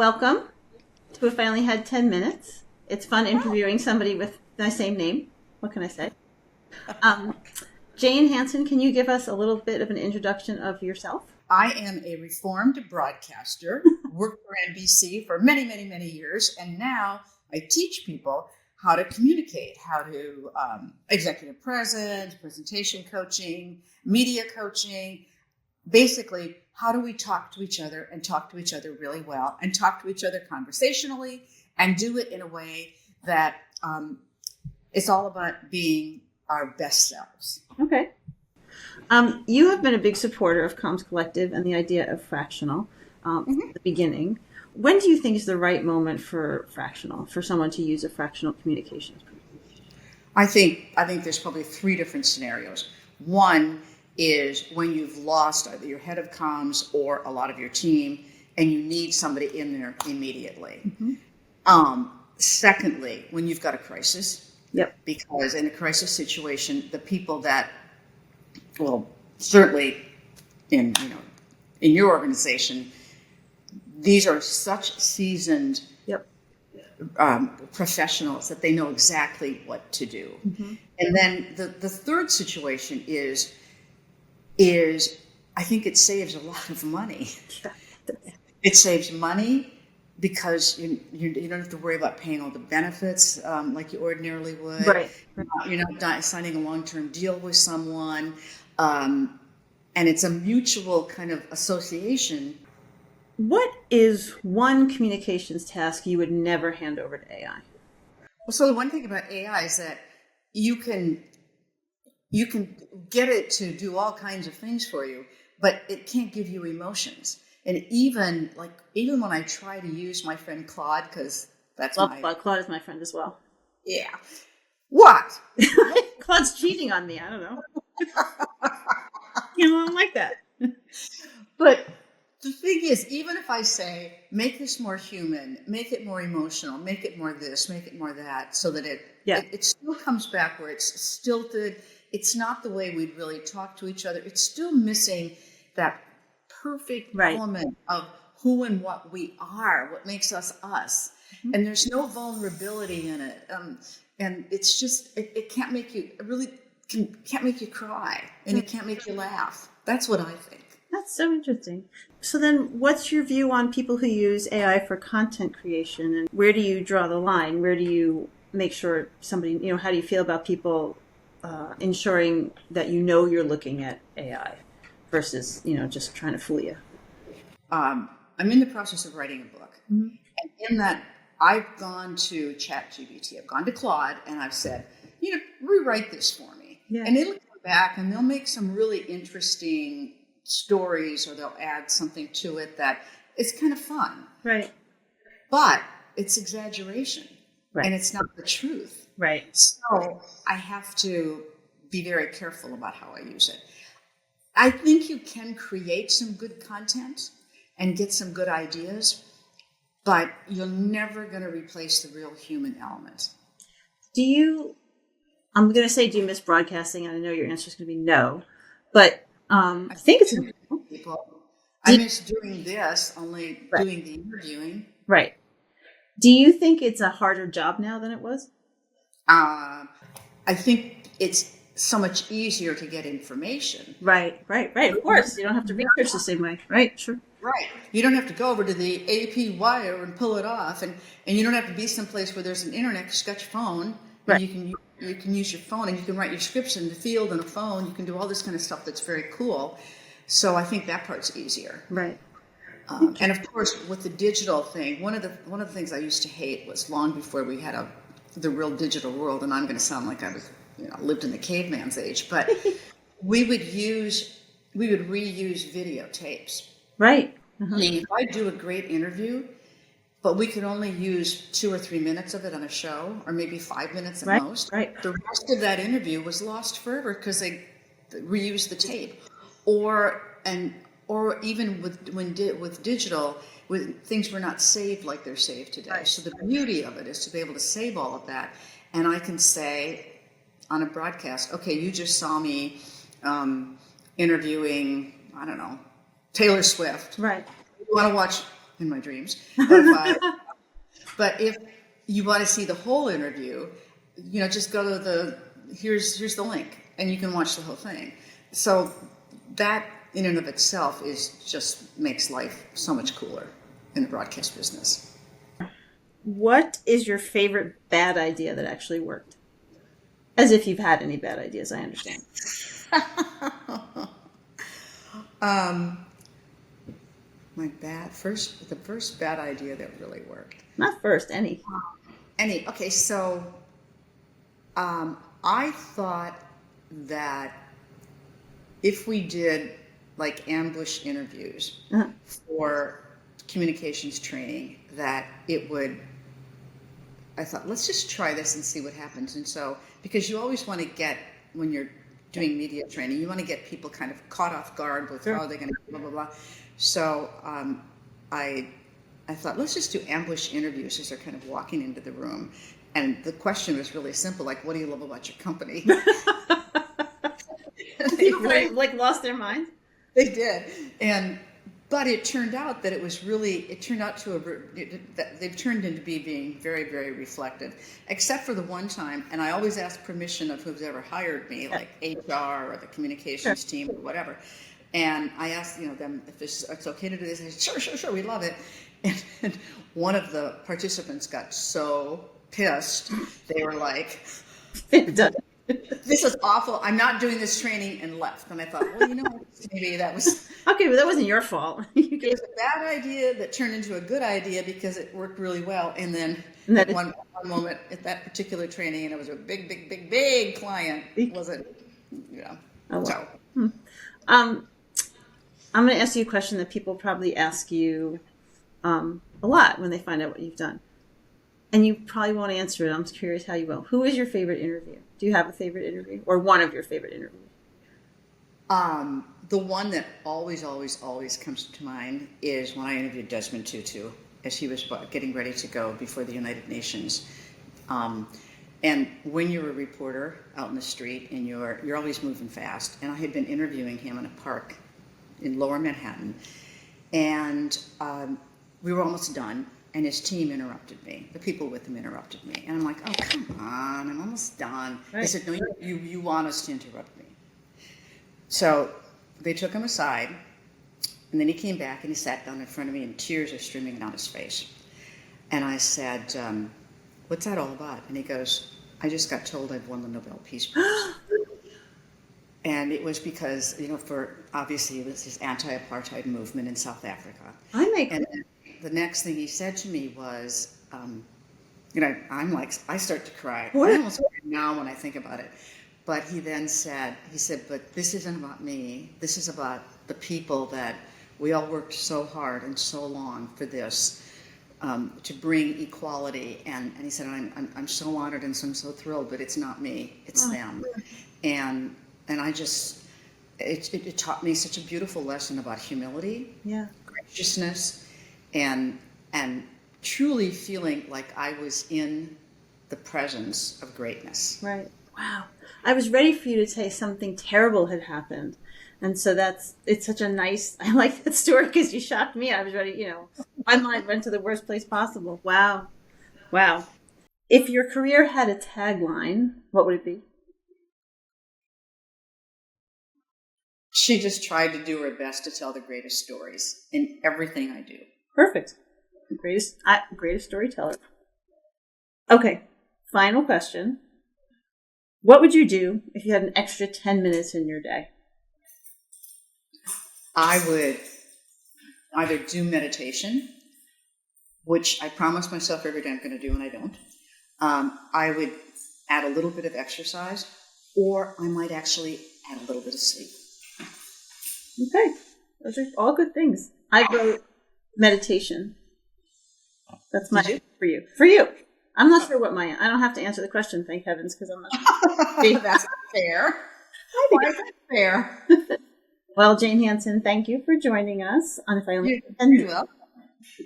welcome to If I Only Had 10 Minutes. It's fun interviewing somebody with my same name. What can I say? Jane Hanson, can you give us a little bit of an introduction of yourself? I am a reformed broadcaster, worked for NBC for many, many, many years, and now I teach people how to communicate, how to executive presence, presentation coaching, media coaching. Basically, how do we talk to each other and talk to each other really well and talk to each other conversationally and do it in a way that it's all about being our best selves. Okay. You have been a big supporter of Comms Collective and the idea of fractional at the beginning. When do you think is the right moment for fractional, for someone to use a fractional communications? I think there's probably three different scenarios. One is when you've lost either your head of comms or a lot of your team, and you need somebody in there immediately. Secondly, when you've got a crisis. Yep. Because in a crisis situation, the people that, well, certainly in your organization, these are such seasoned professionals that they know exactly what to do. And then the third situation is I think it saves a lot of money. It saves money because you don't have to worry about paying all the benefits like you ordinarily would. Right. You're not signing a long-term deal with someone. And it's a mutual kind of association. What is one communications task you would never hand over to AI? Well, so the one thing about AI is that you can get it to do all kinds of things for you, but it can't give you emotions. And even when I try to use my friend Claude, because that's Claude is my friend as well. Yeah. What? Claude's cheating on me. I don't know. I don't like that. But the thing is, even if I say, make this more human, make it more emotional, make it more this, make it more that, so that it still comes back where it's stilted. It's not the way we'd really talk to each other. It's still missing that perfect element of who and what we are, what makes us us. And there's no vulnerability in it. And it's just, it can't make you, can't make you cry, and it can't make you laugh. That's what I think. That's so interesting. So then what's your view on people who use AI for content creation, and where do you draw the line? Where do you make sure somebody, how do you feel about people ensuring that you're looking at AI versus, just trying to fool you? I'm in the process of writing a book. And in that, I've gone to ChatGPT, I've gone to Claude, and I've said, rewrite this for me. Yeah. And it'll come back and they'll make some really interesting stories, or they'll add something to it that is kind of fun. Right. But it's exaggeration. Right. And it's not the truth. Right. So I have to be very careful about how I use it. I think you can create some good content and get some good ideas, but you're never going to replace the real human element. I'm going to say, do you miss broadcasting? And I know your answer is going to be no, but I think it's I miss doing this, only doing the interviewing. Right. Do you think it's a harder job now than it was? I think it's so much easier to get information. Right. Of course. You don't have to research the same way. Right, sure. Right. You don't have to go over to the AP wire and pull it off, and you don't have to be someplace where there's an internet. Just got your phone, and you can use your phone, and you can write your scripts in the field on a phone. You can do all this kind of stuff that's very cool. So I think that part's easier. Right. And of course, with the digital thing, one of the things I used to hate was long before we had the real digital world, and I'm going to sound like I was lived in the caveman's age, but we would reuse videotapes. Right. I mean, if I do a great interview, but we could only use 2 or 3 minutes of it on a show, or maybe 5 minutes at most. Right. The rest of that interview was lost forever because they reused the tape, or even with digital, with things were not saved like they're saved today. Right. So the beauty of it is to be able to save all of that, and I can say on a broadcast, okay, you just saw me interviewing, I don't know, Taylor Swift. Right. You want to watch in my dreams. But if you want to see the whole interview, just go to here's the link, and you can watch the whole thing. So that in and of itself just makes life so much cooler in the broadcast business. What is your favorite bad idea that actually worked? As if you've had any bad ideas, I understand. The first bad idea that really worked. Not first, any. Okay, so I thought that if we did like ambush interviews for communications training, that I thought, let's just try this and see what happens. And so, because you always want to get, when you're doing media training, you want to get people kind of caught off guard with, how are they going to blah, blah, blah. So I thought, let's just do ambush interviews as they're kind of walking into the room. And the question was really simple, like, what do you love about your company? People lost their minds? They did. But it turned out that they've turned into being very, very reflective, except for the one time, and I always ask permission of who's ever hired me, like HR or the communications team or whatever. And I asked them if it's okay to do this. I said, sure, we love it. And one of the participants got so pissed, they were like, this is awful, I'm not doing this training, and left. And I thought, well, maybe that was... Okay, but that wasn't your fault. It was a bad idea that turned into a good idea because it worked really well. And then at one moment at that particular training, and it was a big client, wasn't, Oh, wow. So. I'm going to ask you a question that people probably ask you a lot when they find out what you've done. And you probably won't answer it. I'm curious how you will. Who is your favorite interview? Do you have a favorite interview or one of your favorite interviews? The one that always comes to mind is when I interviewed Desmond Tutu as he was getting ready to go before the United Nations. And when you're a reporter out in the street and you're always moving fast, and I had been interviewing him in a park in Lower Manhattan, and we were almost done. And his team interrupted me. The people with him interrupted me. And I'm like, oh, come on, I'm almost done. Right. They said, no, you want us to interrupt me. So they took him aside, and then he came back and he sat down in front of me, and tears are streaming down his face. And I said, what's that all about? And he goes, I just got told I've won the Nobel Peace Prize. And it was because, obviously it was his anti-apartheid movement in South Africa. The next thing he said to me was, I'm like, I start to cry. What? I almost cry now when I think about it. But he said, but this isn't about me. This is about the people that we all worked so hard and so long for this, to bring equality. And he said, I'm so honored and I'm so thrilled, but it's not me, it's them. And I just, it taught me such a beautiful lesson about humility, graciousness, and truly feeling like I was in the presence of greatness. Right. Wow. I was ready for you to say something terrible had happened. And so it's such a nice, I like that story because you shocked me. I was ready, my mind went to the worst place possible. Wow. Wow. If your career had a tagline, what would it be? She just tried to do her best to tell the greatest stories in everything I do. Perfect. Greatest storyteller. Okay. Final question. What would you do if you had an extra 10 minutes in your day? I would either do meditation, which I promise myself every day I'm going to do and I don't. I would add a little bit of exercise, or I might actually add a little bit of sleep. Okay. Those are all good things. I wrote meditation. That's my for you. For you. I'm not sure what I don't have to answer the question, thank heavens, because I'm not That's not fair. Why is that fair? Well, Jane Hanson, thank you for joining us on If I Only Had 10 Minutes.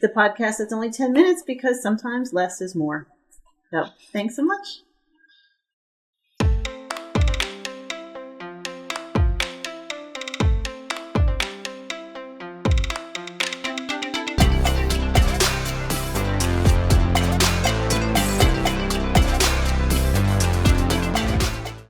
The podcast that's only 10 minutes because sometimes less is more. So, thanks so much.